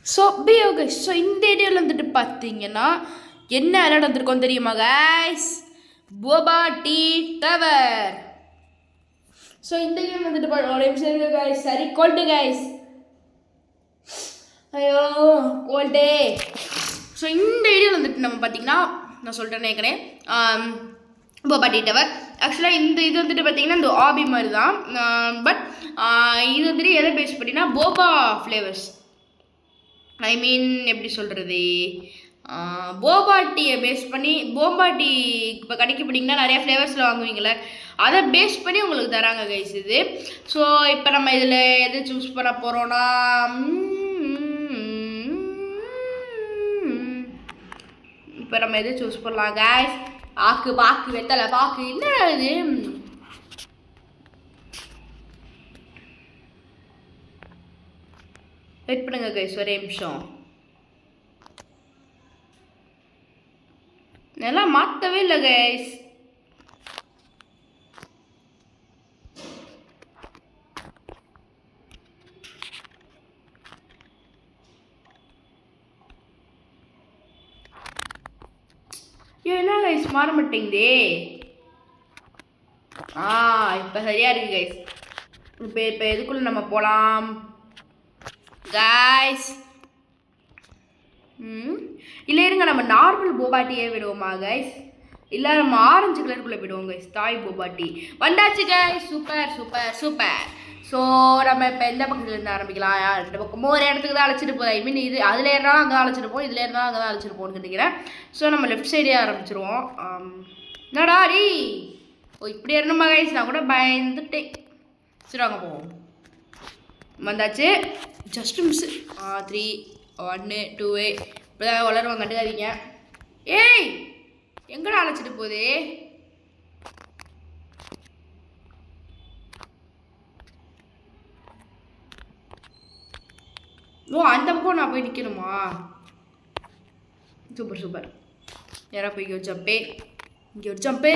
So guys, so இந்த ஏரியாவில் வந்துட்டு பார்த்தீங்கன்னா என்ன விளையாட வந்திருக்கோம் தெரியுமா guys? Boba tea tower. So இந்த கேம் வந்துட்டு ஒரு நிமிஷம் கைஸ். சரி கோல்டு கைஸ், ஐயோ கோல்டே. ஸோ இந்த ஏரியாவில் வந்துட்டு நம்ம பார்த்தீங்கன்னா நான் சொல்லிட்டேன் ஏற்கனவே போபா டீ டவர். ஆக்சுவலாக இது வந்துட்டு பார்த்தீங்கன்னா இந்த ஆபி மாதிரி தான். பட் இது வந்துட்டு எதை பேஸ் பண்ணினா போபா ஃப்ளேவர்ஸ், ஐ மீன் எப்படி சொல்கிறது, போபா டீயை பேஸ் பண்ணி. போபா டீ இப்போ கடைக்கு போனீங்கன்னா நிறையா ஃப்ளேவர்ஸில் வாங்குவீங்களே, அதை பேஸ் பண்ணி உங்களுக்கு தராங்க கைஸ் இது. ஸோ இப்போ நம்ம இதில் எது சூஸ் பண்ண போகிறோன்னா, இப்போ நம்ம எது சூஸ் பண்ணலாம் கைஸ்? பாக்கு வெத்தலை பாக்கு என்ன இது? வெயிட் பண்ணுங்க கைஸ், ஒரே நிமிஷம். நல்லா மாற்றவே இல்லை கைஸ். என்ன கைஸ் மாற மாட்டேங்குதே. இப்போ சரியா இருக்கு கைஸ். இப்போ எதுக்குள்ள நம்ம போகலாம் கைஸ்? இல்லை இருங்க, நம்ம நார்மல் போபாட்டியே விடுவோமா கைஸ்? இல்லை நம்ம ஆரஞ்சு கலருக்குள்ளே விடுவோம் கைஸ். தாய் போபாட்டி வந்தாச்சு guys. Super super super. So நம்ம இப்போ எந்த பக்கத்துலேருந்து ஆரம்பிக்கலாம்? ரெண்டு பக்கமும் ஒரு இடத்துக்கு தான் அழைச்சிட்டு போகுது. ஐ மீன் இது அதில் இருந்தாலும் அங்கே தான் அழைச்சிட்டு போவோம், இதில் இருந்தாலும் அங்கே தான் அழைச்சிட்டு போகணுன்னு நினைக்கிறேன். ஸோ நம்ம லெஃப்ட் சைடே ஆரம்பிச்சிருவோம். என்னடா டி, இப்படி இருந்தோமா கைஸ்? நான் கூட பயந்துட்டேன். சரி வாங்க போவோம். வந்தாச்சு. Just miss. 3 1 2 இப்படிதான் வளருவாங்க, கண்டுக்காதீங்க. ஏய் எங்கடா அழைச்சிட்டு போகுது? ஓ அந்த பக்கம் நான் போய் நிற்கணுமா? Super super. யாரா போய் இங்கே ஒரு ஜம்பே, இங்கே ஒரு ஜம்பே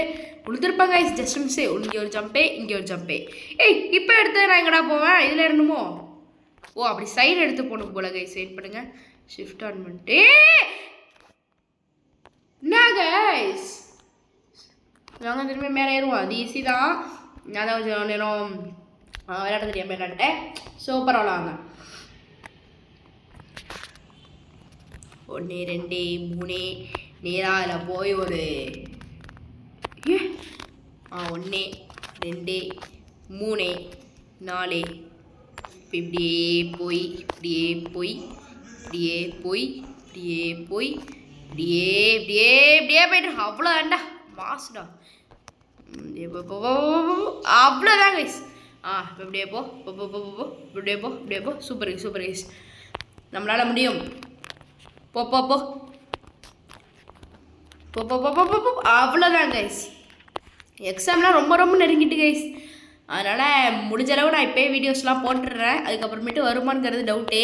உழுதுருப்பாங்க. ஜஸ்ட் மிஸ்ஸே. இங்கே ஒரு ஜம்பே, இங்கே ஒரு ஜம்பே. ஏய் இப்போ எடுத்து நான் எங்கடா போவேன்? இதில் இருந்துமோ? ஓ அப்படி சைடு எடுத்து போகணும் போல கைஸ். வெயிட் பண்ணுங்க, ஷிஃப்ட் ஆன் பண்ணிட்டு. என்ன கைஸ், நாங்கள் திரும்பி மேலே ஏறுவோம். அது ஈஸி தான். நான் தான் கொஞ்சம் நேரம் விளையாட தெரியாமல் விளையாட்டேன். ஸோ பரவாயில்ல வாங்க. 1 2 3 நேராக அதில் போய் ஒரு 1 2 3 4 இப்படியே போய் இப்படியே போய் இப்படியே போய் இப்படியே போய் இப்படியே இப்படியே இப்படியே போய்ட்டு அவ்வளோ வேண்டா மாசுடா. அவ்வளோதான் கைஸ். இப்படியே போ இப்படியே போ இப்படியே போ. சூப்பர் கைஸ் சூப்பர் கைஸ், நம்மளால் முடியும். போ போ போ போ போ போ போ போ. அவ்வளோதான் கைஸ். எக்ஸாம்லாம் ரொம்ப ரொம்ப நெருங்கிட்டு கைஸ். அதனால் முடிஞ்ச அளவு நான் இப்போயே வீடியோஸ்லாம் போட்டுடுறேன். அதுக்கப்புறமேட்டு வருமானங்கிறது டவுட்டே.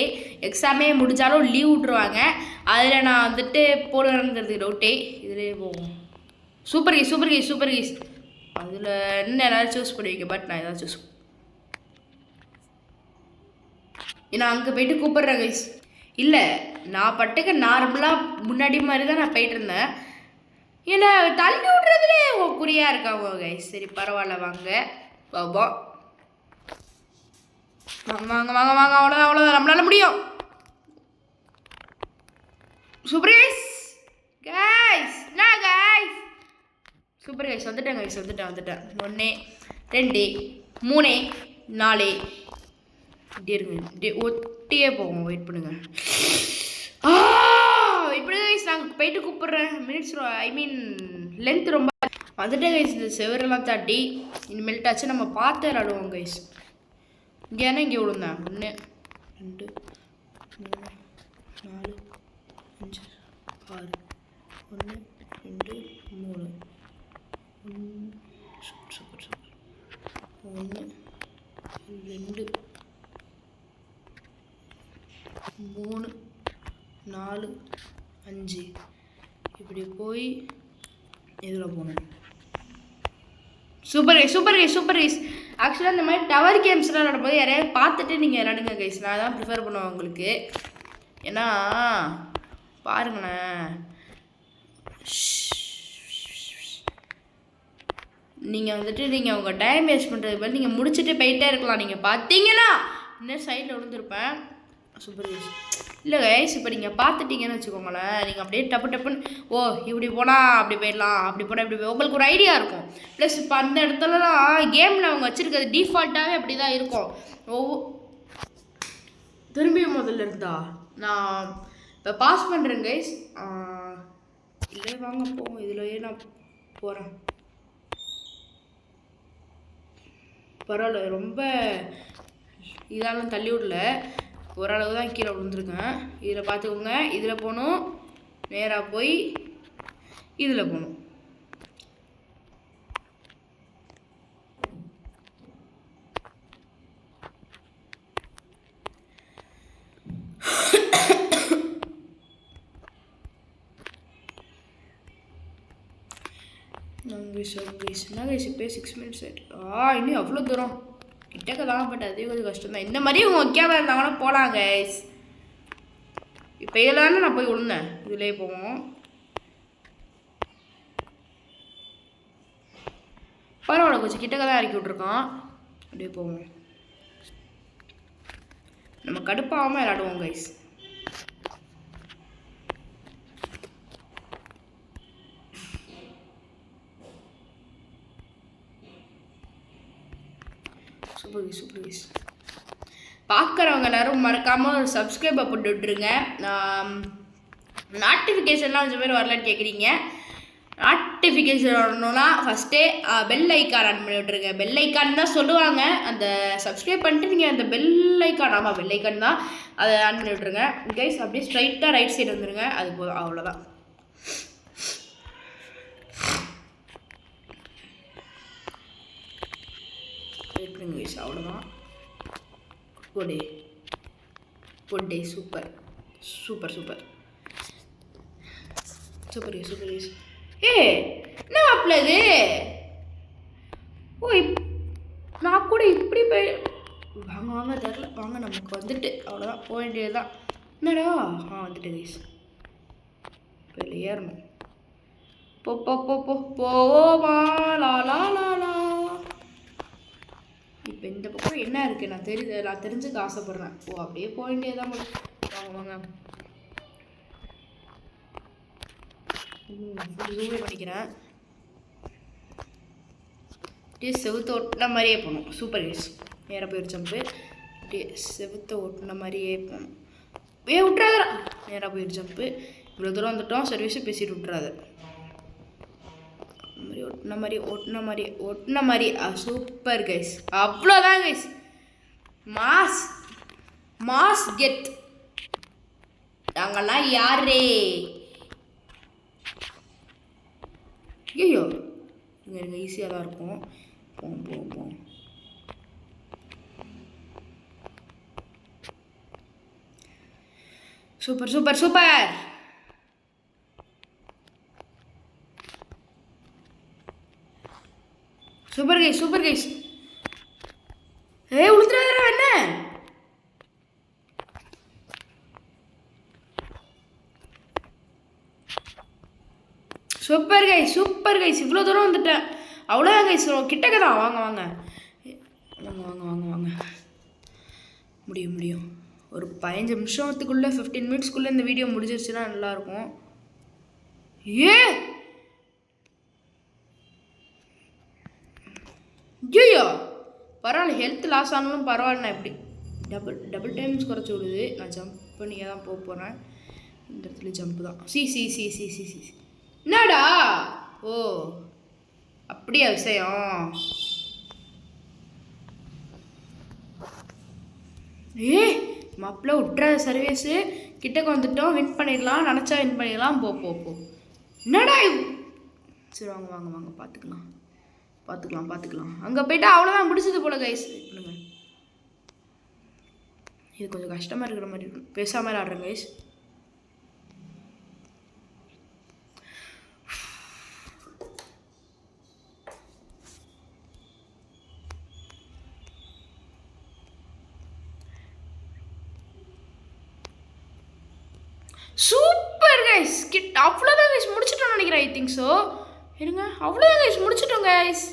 எக்ஸாமே முடிஞ்சாலும் லீவ் விட்ருவாங்க, அதில் நான் வந்துட்டு போடுறேங்கிறது டவுட்டே. இதிலே போவோம். Super guys super guys super guys. அதில் இன்னும் எல்லோரும் சூஸ் பண்ணுவீங்க, பட் நான் எதாவது சூஸ். நான் அங்கே போய்ட்டு கூப்பிட்றேன் கைஸ். இல்லை நான் பட்டுக்கு நார்மலாக முன்னாடி மாதிரி தான் நான் போயிட்டு இருந்தேன். ஏன்னா தள்ளி விட்றதுலே குறியாக இருக்காங்க கைஸ். சரி பரவாயில்ல வாங்க பாபா, வாங்க வாங்க வாங்க வாங்க. அவ்வளோதான் அவ்வளோதான், நம்மளால முடியும். Super guys guys. நான் கைஸ் சூப்பர் கைஸ். வந்துட்டேன் கைஸ், வந்துட்டேன். 1 2 3 4 இப்படி இருக்குங்க. இப்படி ஒட்டியே போவோம். வெயிட் பண்ணுங்க. இப்படி கைஸ் நாங்கள் போயிட்டு கூப்பிட்றேன். மினிட்ஸ் ஐ மீன் லென்த் ரொம்ப வந்துட்டேன் கைஸ். இந்த செவரெல்லாம் தாட்டி இனிமேல்ட்டாச்சு நம்ம பார்த்து விளாடுவோம் கைஸ். இங்கே ஏன்னா இங்கே விழுந்தேன். 1 2 3 4 5 6 1 2 3 சூப்பர் சூப்பர் சூப்பர். 1 2 3 4 5 இப்படி போய் இதில் போகணும். Super guys super guys super guys. ஆக்சுவலாக இந்த மாதிரி டவர் கேம்ஸ்லாம் விளையாடும்போது யாரையாவது பார்த்துட்டு நீங்கள் விளையாடுங்க கைஸ். நான் தான் ப்ரிஃபர் பண்ணுவேன் உங்களுக்கு. ஏன்னா பாருங்களேன், நீங்கள் வந்துட்டு நீங்கள் உங்கள் டைம் வேஸ்ட் பண்ணுறது பதில் நீங்கள் முடிச்சுட்டு போயிட்டே இருக்கலாம். நீங்கள் பார்த்தீங்கன்னா இன்னும் சைடில் விழுந்திருப்பேன். Super guys. இல்லை கைஸ், இப்போ நீங்கள் பார்த்துட்டீங்கன்னு வச்சுக்கோங்களேன், நீங்கள் அப்படியே டப்புன்னு ஓ இப்படி போனால் அப்படி போயிடலாம், அப்படி போனால் இப்படி போய் உங்களுக்கு ஒரு ஐடியா இருக்கும். ப்ளஸ் இப்போ அந்த இடத்துலலாம் கேமில் அவங்க வச்சுருக்கிறது டிஃபால்ட்டாகவே அப்படி தான் இருக்கும். திரும்பியும் முதல்ல இருந்தா நான் இப்போ பாஸ் பண்ணுறேன் கைஸ். இல்லை வாங்க போவோம், இதுலையே நான் போகிறேன். பரவாயில்ல, ரொம்ப இதெல்லாம் தள்ளி விடல, ஓரளவு தான் கீழே விழுந்துருக்கேன். இதில் பார்த்துக்கோங்க, இதில் போகணும், நேராக போய் இதில் போகணும். என்ன கைஸ் இப்போ 6 மினிட்ஸ் ஆகிட்டு. இன்னும் அவ்வளோ தூரம் கிட்டக்க தான், பட் அதே கொஞ்சம் கஷ்டம் தான். இந்த மாதிரி உங்கள் வைக்காமல் இருந்தாங்கன்னா போகலாம் கைஸ். இப்போ இதில் நான் போய் விழுந்தேன், இதுலேயே போவோம். பரவாயில்ல, கொஞ்சம் கிட்டக்க தான் இறக்கி விட்ருக்கான், அப்படியே போவோம். நம்ம கடுப்பாகாமல் விளையாடுவோம் கைஸ். Super guys. பார்க்குறவங்க எல்லாரும் மறக்காமல் ஒரு சப்ஸ்கிரைபை போட்டு விட்டுருங்க. நோட்டிஃபிகேஷன்லாம் கொஞ்சம் பேர் வரலன்னு கேட்குறீங்க. நோட்டிஃபிகேஷன் வரணும்னா ஃபஸ்ட்டே பெல் ஐக்கான் ஆன் பண்ணி விட்ருங்க. பெல் ஐக்கான் தான் சொல்லுவாங்க, அந்த சப்ஸ்கிரைப் பண்ணிட்டு நீங்கள் அந்த பெல் ஐக்கான், ஆமாம் பெல் ஐக்கான் தான், அதை ஆன் பண்ணி விட்ருங்க கைஸ். அப்படியே ஸ்ட்ரைட்டாக ரைட் சைடு வந்துடுங்க, அது போதும், அவ்வளோதான். கைஸ் அவ்வளோதான். போடே super super super super super guys. என்ன மாப்பிள்ள இது? ஓ நான் கூட இப்படி போய் வாங்க தெரில, வாங்க நமக்கு வந்துட்டு அவ்வளோதான், போக வேண்டியது தான். என்னடா வந்துட்டு கைஸ், இப்போ ஏறணும். போவோமா லா லா லா லா. இப்போ இந்த பக்கம் என்ன இருக்குது நான் தெரிஞ்சுக்க ஆசைப்பட்றேன். அப்படியே போக வேண்டியதான். வாங்க ஜூமே பண்ணிக்கிறேன். அப்படியே செவுத்த ஒட்டின மாதிரியே போகணும். சூப்பர் கைஸ், நேராக போய் ஒரு ஜம்ப்பு, அப்படியே செவுத்த ஒட்டின மாதிரியே போகணும். விட்டுறாத, நேராக போய் ஒரு ஜம்ப்பு. இவ்வளோ தூரம் வந்துட்டோம், சர்வீஸை பேசிட்டு விட்டுறாது. ஒட்டின மாதிரி சூப்பர் கைஸ், அவ்வளோதான் கைஸ். மாஸ் கெட். நாங்கெல்லாம் யாரே? ஐயோ இங்கே ஈஸியாக தான் இருக்கும். போவோம். Super super super. Super guys. உளுத்துறாதடா என்ன? Super guys. இவ்வளோ தூரம் வந்துட்டேன், அவ்வளோதான் கைஸ். கிட்டக்க தான். வாங்க முடியும். ஒரு 15 நிமிஷத்துக்குள்ளே 15 மினிட்ஸ்க்குள்ளே இந்த வீடியோ முடிஞ்சிருச்சுன்னா நல்லாயிருக்கும். ஐயோ பரவாயில்ல, ஹெல்த் லாஸ் ஆனாலும் பரவாயில்ல. நான் எப்படி டபுள் டைம்ஸ் குறைச்சி விடுது. நான் ஜம்ப் பண்ணியே தான் போக போகிறேன். இந்த இடத்துல ஜம்ப்பு தான். சி என்னடா? ஓ அப்படியா விஷயம்? மாப்பிள்ள விட்டுற சர்வீஸு. கிட்டக்கு வந்துட்டோம், வின் பண்ணிடலாம், நினச்சா வின் பண்ணிடலாம். போ என்னடா? சரி வாங்க பார்த்துக்கலாம். அங்கே போயிட்டா அவ்வளோதான், முடிச்சது போல கைஸ். பண்ணுங்க, இது கொஞ்சம் கஷ்டமாக இருக்கிற மாதிரி இருக்கும். பேசாமல் ஆடுறேன் கைஸ். சூப்பர் கைஸ் அவ்வளோதான் கைஸ் முடிச்சிட்டோம்னு நினைக்கிறேன். I think so. இருங்க அவ்வளோதான் கைஸ் முடிச்சிட்டோம் கைஸ்.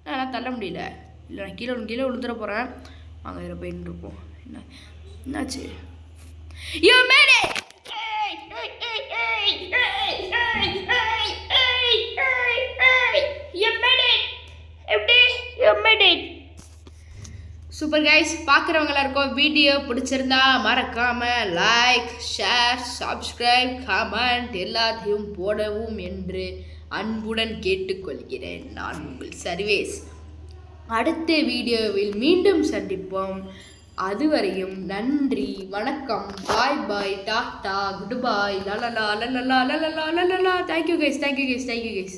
நான் தள்ள முடியல. இல்லை நான் கீழே விழுந்துட போகிறேன். வாங்க இதில் போயின்னு இருப்போம். என்னாச்சு? You made it! Super guys, பார்க்குறவங்க எல்லாருக்கும் வீடியோ பிடிச்சிருந்தா மறக்காமல் லைக், ஷேர், சப்ஸ்கிரைப், கமெண்ட் எல்லாத்தையும் போடவும் என்று அன்புடன் கேட்டுக்கொள்கிறேன். நான் உங்கள் சர்வேஸ். அடுத்த வீடியோவில் மீண்டும் சந்திப்போம். அதுவரையும் நன்றி, வணக்கம், பாய் பாய், டாட்டா, குட் பாய், லலலா லலலா லலலா லலலா. Thank you guys.